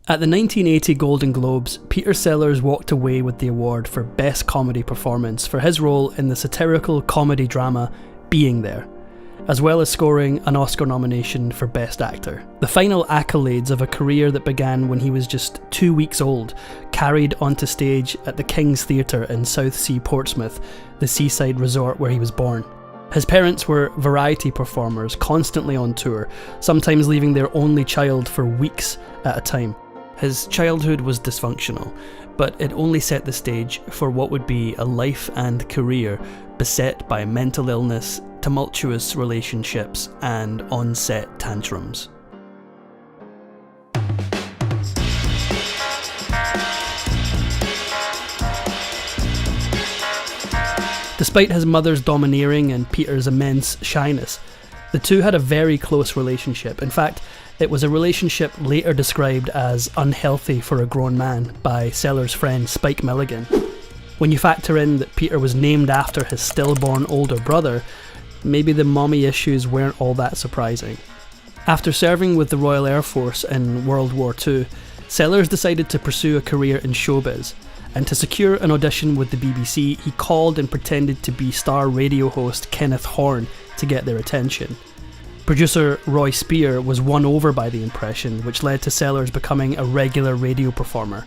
At the 1980 Golden Globes, Peter Sellers walked away with the award for Best Comedy Performance for his role in the satirical comedy drama Being There, as well as scoring an Oscar nomination for Best Actor. The final accolades of a career that began when he was just 2 weeks old carried onto stage at the King's Theatre in Southsea, Portsmouth, the seaside resort where he was born. His parents were variety performers, constantly on tour, sometimes leaving their only child for weeks at a time. His childhood was dysfunctional, but it only set the stage for what would be a life and career beset by mental illness, tumultuous relationships, and on-set tantrums. Despite his mother's domineering and Peter's immense shyness, the two had a very close relationship. In fact, it was a relationship later described as unhealthy for a grown man by Sellers' friend Spike Milligan. When you factor in that Peter was named after his stillborn older brother, maybe the mommy issues weren't all that surprising. After serving with the Royal Air Force in World War II, Sellers decided to pursue a career in showbiz, and to secure an audition with the BBC, he called and pretended to be star radio host Kenneth Horne to get their attention. Producer Roy Spear was won over by the impression, which led to Sellers becoming a regular radio performer.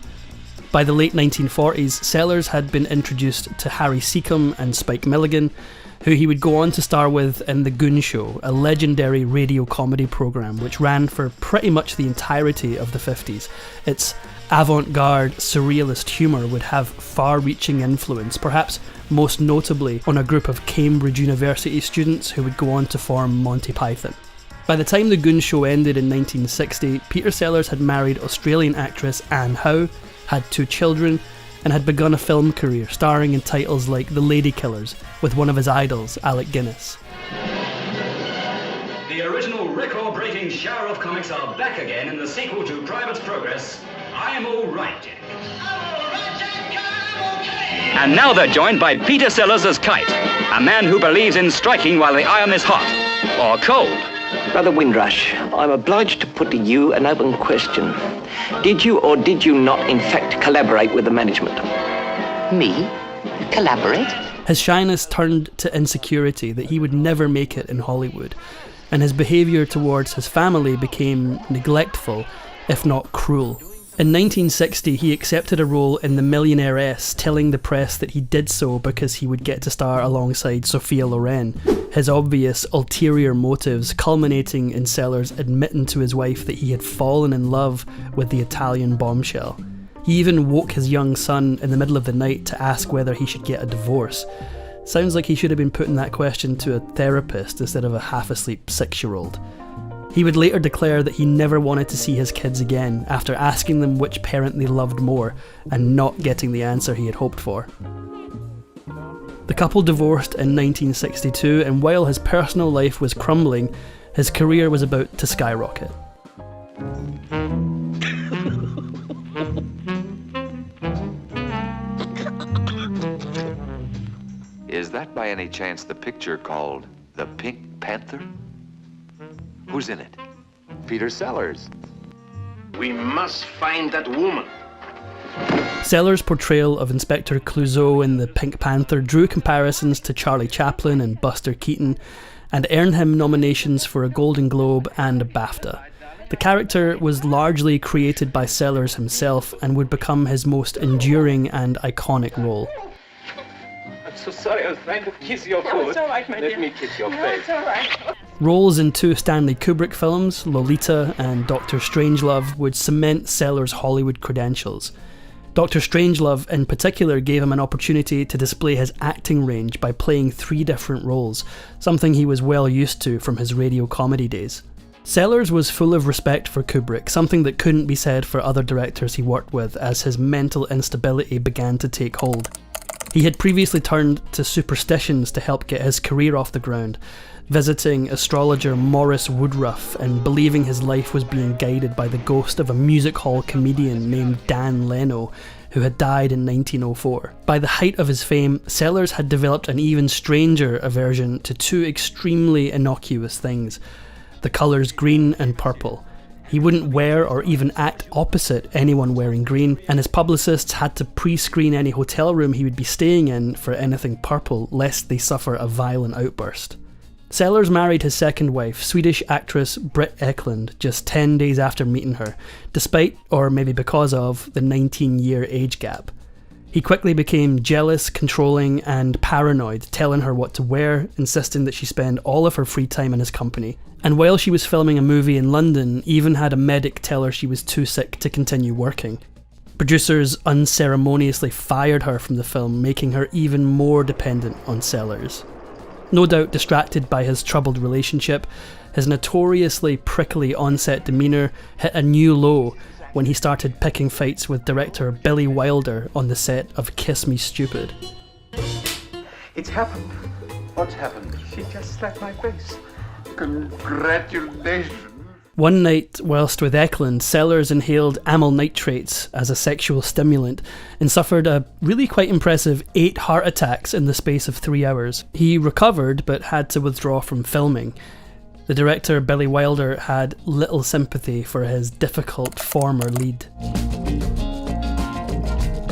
By the late 1940s, Sellers had been introduced to Harry Seacombe and Spike Milligan, who he would go on to star with in The Goon Show, a legendary radio comedy programme which ran for pretty much the entirety of the 50s. Its avant-garde, surrealist humour would have far-reaching influence, perhaps most notably on a group of Cambridge University students who would go on to form Monty Python. By the time The Goon Show ended in 1960, Peter Sellers had married Australian actress Anne Howe, had 2 children, and had begun a film career starring in titles like The Lady Killers with one of his idols, Alec Guinness. The original record-breaking shower of comics are back again in the sequel to Private's Progress, I'm All Right, Jack. I'm all right, Jack, I'm okay. And now they're joined by Peter Sellers as Kite, a man who believes in striking while the iron is hot, or cold. Brother Windrush, I'm obliged to put to you an open question. Did you or did you not, in fact, collaborate with the management? Me? Collaborate? His shyness turned to insecurity that he would never make it in Hollywood, and his behaviour towards his family became neglectful, if not cruel. In 1960, he accepted a role in The Millionairess, telling the press that he did so because he would get to star alongside Sophia Loren, his obvious ulterior motives culminating in Sellers admitting to his wife that he had fallen in love with the Italian bombshell. He even woke his young son in the middle of the night to ask whether he should get a divorce. Sounds like he should have been putting that question to a therapist instead of a half-asleep 6-year-old. He would later declare that he never wanted to see his kids again after asking them which parent they loved more and not getting the answer he had hoped for. The couple divorced in 1962, and while his personal life was crumbling, his career was about to skyrocket. Is that by any chance the picture called The Pink Panther? Who's in it? Peter Sellers. We must find that woman. Sellers' portrayal of Inspector Clouseau in The Pink Panther drew comparisons to Charlie Chaplin and Buster Keaton, and earned him nominations for a Golden Globe and a BAFTA. The character was largely created by Sellers himself and would become his most enduring and iconic role. I'm so sorry, I was trying to kiss your foot. No, it's all right, my dear. Let me kiss your No, face. it's all right. Roles in 2 Stanley Kubrick films, Lolita and Dr. Strangelove, would cement Sellers' Hollywood credentials. Dr. Strangelove in particular gave him an opportunity to display his acting range by playing 3 different roles, something he was well used to from his radio comedy days. Sellers was full of respect for Kubrick, something that couldn't be said for other directors he worked with as his mental instability began to take hold. He had previously turned to superstitions to help get his career off the ground, visiting astrologer Maurice Woodruff and believing his life was being guided by the ghost of a music hall comedian named Dan Leno, who had died in 1904. By the height of his fame, Sellers had developed an even stranger aversion to 2 extremely innocuous things: the colours green and purple. He wouldn't wear or even act opposite anyone wearing green, and his publicists had to pre-screen any hotel room he would be staying in for anything purple, lest they suffer a violent outburst. Sellers married his second wife, Swedish actress Britt Ekland, just 10 days after meeting her, despite, or maybe because of, the 19-year age gap. He quickly became jealous, controlling, and paranoid, telling her what to wear, insisting that she spend all of her free time in his company. And while she was filming a movie in London, even had a medic tell her she was too sick to continue working. Producers unceremoniously fired her from the film, making her even more dependent on Sellers. No doubt distracted by his troubled relationship, his notoriously prickly on-set demeanour hit a new low when he started picking fights with director Billy Wilder on the set of Kiss Me Stupid. It's happened. What's happened? She just slapped my face. Congratulations. One night, whilst with Ekland, Sellers inhaled amyl nitrates as a sexual stimulant and suffered a really quite impressive 8 heart attacks in the space of 3 hours. He recovered but had to withdraw from filming. The director, Billy Wilder, had little sympathy for his difficult former lead.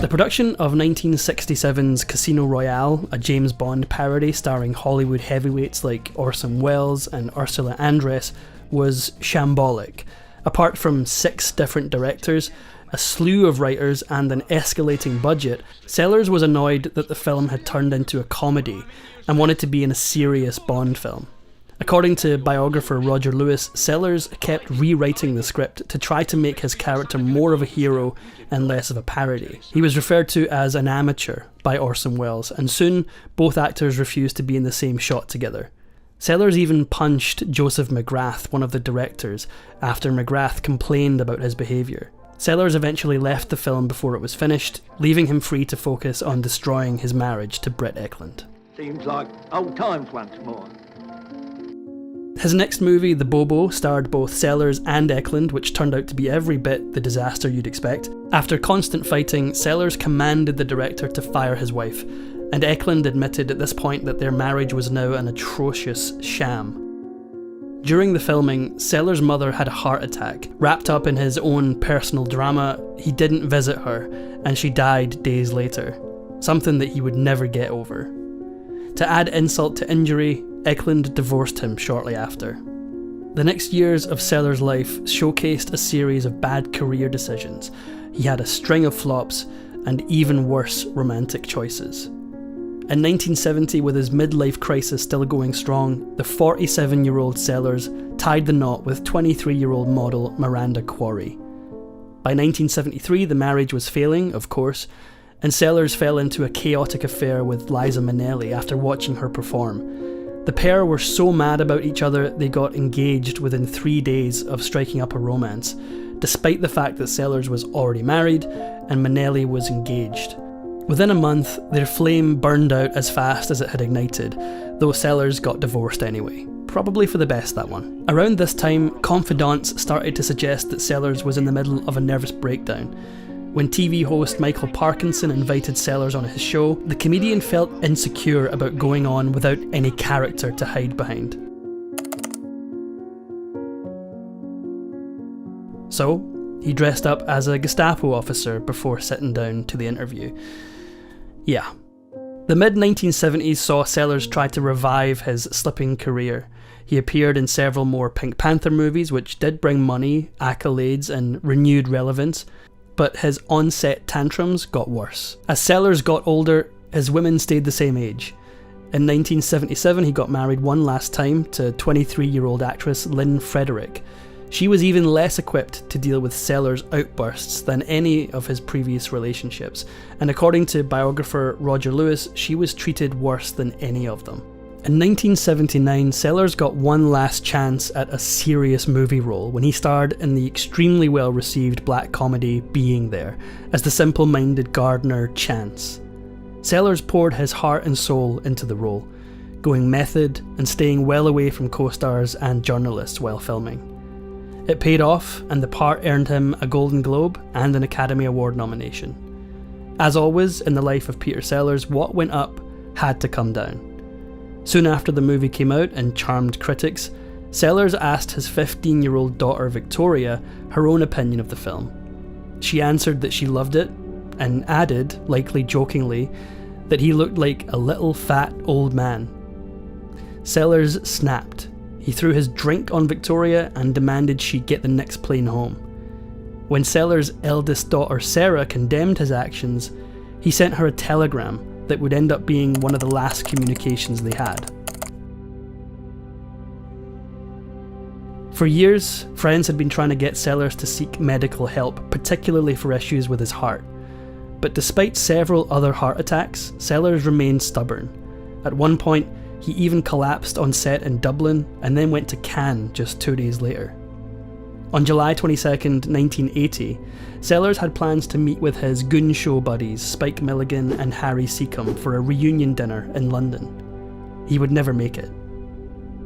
The production of 1967's Casino Royale, a James Bond parody starring Hollywood heavyweights like Orson Welles and Ursula Andress, was shambolic. Apart from 6 different directors, a slew of writers and an escalating budget, Sellers was annoyed that the film had turned into a comedy and wanted to be in a serious Bond film. According to biographer Roger Lewis, Sellers kept rewriting the script to try to make his character more of a hero and less of a parody. He was referred to as an amateur by Orson Welles, and soon both actors refused to be in the same shot together. Sellers even punched Joseph McGrath, one of the directors, after McGrath complained about his behaviour. Sellers eventually left the film before it was finished, leaving him free to focus on destroying his marriage to Britt Ekland. Seems like old times once more. His next movie, The Bobo, starred both Sellers and Ekland, which turned out to be every bit the disaster you'd expect. After constant fighting, Sellers commanded the director to fire his wife, and Ekland admitted at this point that their marriage was now an atrocious sham. During the filming, Sellers' mother had a heart attack. Wrapped up in his own personal drama, he didn't visit her, and she died days later, something that he would never get over. To add insult to injury, Ekland divorced him shortly after. The next years of Sellers' life showcased a series of bad career decisions. He had a string of flops and even worse romantic choices. In 1970, with his midlife crisis still going strong, the 47-year-old Sellers tied the knot with 23-year-old model Miranda Quarry. By 1973, the marriage was failing, of course, and Sellers fell into a chaotic affair with Liza Minnelli after watching her perform. The pair were so mad about each other they got engaged within 3 days of striking up a romance, despite the fact that Sellers was already married and Minnelli was engaged. Within a month, their flame burned out as fast as it had ignited, though Sellers got divorced anyway. Probably for the best, that one. Around this time, confidants started to suggest that Sellers was in the middle of a nervous breakdown. When TV host Michael Parkinson invited Sellers on his show, the comedian felt insecure about going on without any character to hide behind. So, he dressed up as a Gestapo officer before sitting down to the interview. Yeah. The mid-1970s saw Sellers try to revive his slipping career. He appeared in several more Pink Panther movies, which did bring money, accolades, and renewed relevance. But his on-set tantrums got worse. As Sellers got older, his women stayed the same age. In 1977, he got married one last time to 23-year-old actress Lynn Frederick. She was even less equipped to deal with Sellers' outbursts than any of his previous relationships, and according to biographer Roger Lewis, she was treated worse than any of them. In 1979, Sellers got one last chance at a serious movie role when he starred in the extremely well-received black comedy Being There, as the simple-minded gardener Chance. Sellers poured his heart and soul into the role, going method and staying well away from co-stars and journalists while filming. It paid off, and the part earned him a Golden Globe and an Academy Award nomination. As always in the life of Peter Sellers, what went up had to come down. Soon after the movie came out and charmed critics, Sellers asked his 15-year-old daughter Victoria her own opinion of the film. She answered that she loved it, and added, likely jokingly, that he looked like a little fat old man. Sellers snapped. He threw his drink on Victoria and demanded she get the next plane home. When Sellers' eldest daughter Sarah condemned his actions, he sent her a telegram that would end up being one of the last communications they had. For years, friends had been trying to get Sellers to seek medical help, particularly for issues with his heart. But despite several other heart attacks, Sellers remained stubborn. At one point, he even collapsed on set in Dublin and then went to Cannes just 2 days later. On July 22nd, 1980, Sellers had plans to meet with his Goon Show buddies Spike Milligan and Harry Seacombe for a reunion dinner in London. He would never make it.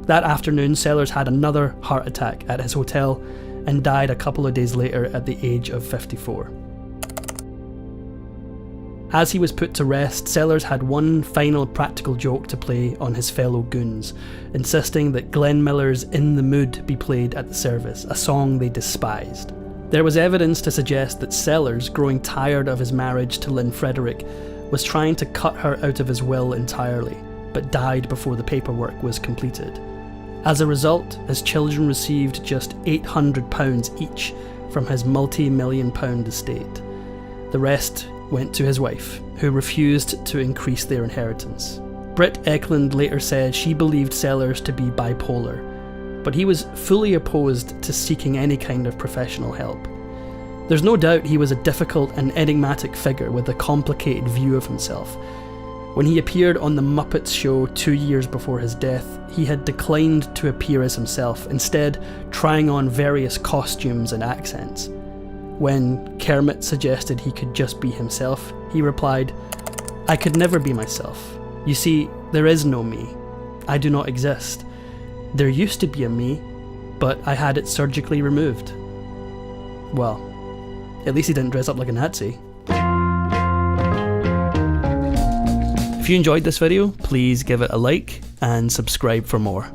That afternoon, Sellers had another heart attack at his hotel and died a couple of days later at the age of 54. As he was put to rest, Sellers had one final practical joke to play on his fellow goons, insisting that Glenn Miller's In the Mood be played at the service, a song they despised. There was evidence to suggest that Sellers, growing tired of his marriage to Lynn Frederick, was trying to cut her out of his will entirely, but died before the paperwork was completed. As a result, his children received just £800 each from his multi-million-pound estate. The rest went to his wife, who refused to increase their inheritance. Britt Ekland later said she believed Sellers to be bipolar, but he was fully opposed to seeking any kind of professional help. There's no doubt he was a difficult and enigmatic figure with a complicated view of himself. When he appeared on The Muppets Show 2 years before his death, he had declined to appear as himself, instead trying on various costumes and accents. When Kermit suggested he could just be himself, he replied, "I could never be myself. You see, there is no me. I do not exist. There used to be a me, but I had it surgically removed." Well, at least he didn't dress up like a Nazi. If you enjoyed this video, please give it a like and subscribe for more.